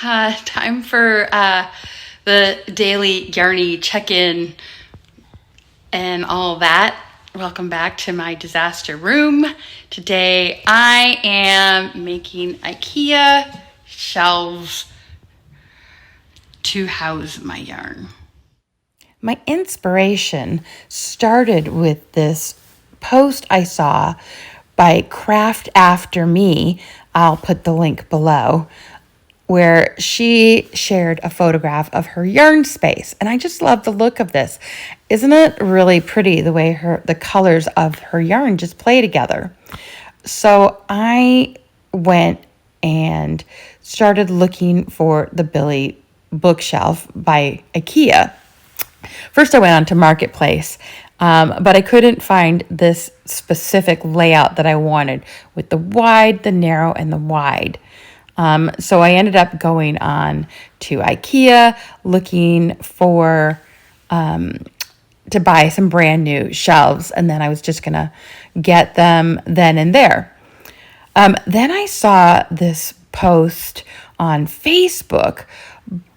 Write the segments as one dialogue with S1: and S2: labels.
S1: Time for the daily Yarny check-in and all that. Welcome back to my disaster room. Today I am making IKEA shelves to house my yarn. My inspiration started with this post I saw by Craft After Me. I'll put the link below, where she shared a photograph of her yarn space. And I just love the look of this. Isn't it really pretty the way the colors of her yarn just play together? So I went and started looking for the Billy bookshelf by IKEA. First I went on to Marketplace, but I couldn't find this specific layout that I wanted with the wide, the narrow, and the wide. So I ended up going on to IKEA looking for to buy some brand new shelves, and then I was just gonna get them then and there. Then I saw this post on Facebook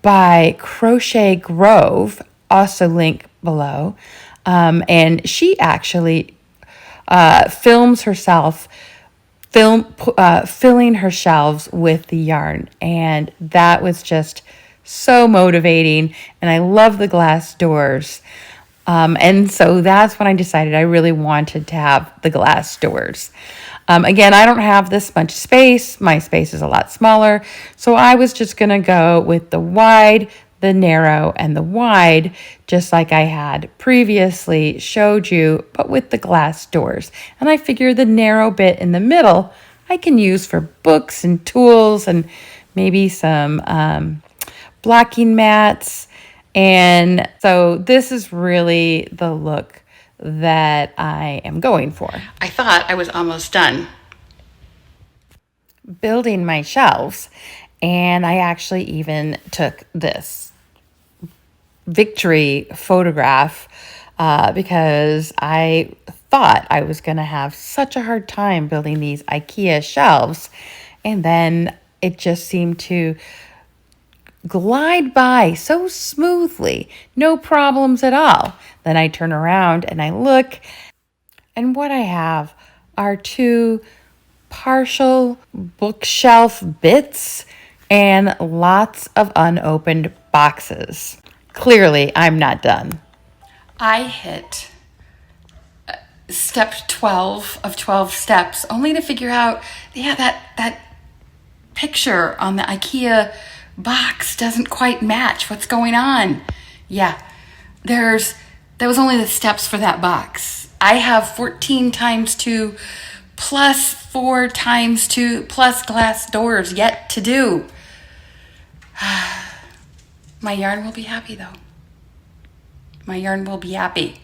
S1: by Crochet Grove, also link below, and she actually films herself filling her shelves with the yarn, and that was just so motivating. And I love the glass doors, and so that's when I decided I really wanted to have the glass doors. Again, I don't have this much space. My space is a lot smaller, so I was just gonna go with the wide, the narrow, and the wide, just like I had previously showed you, but with the glass doors. And I figure the narrow bit in the middle I can use for books and tools and maybe some blocking mats. And so this is really the look that I am going for. I thought I was almost done building my shelves, and I actually even took this victory photograph because I thought I was going to have such a hard time building these IKEA shelves, and then it just seemed to glide by so smoothly, no problems at all. Then I turn around and I look, and what I have are two partial bookshelf bits and lots of unopened boxes. Clearly, I'm not done. I hit step 12 of 12 steps, only to figure out, that picture on the IKEA box doesn't quite match what's going on. Yeah, that was only the steps for that box. I have 14 times 2 plus 4 times 2 plus glass doors yet to do. My yarn will be happy though. My yarn will be happy.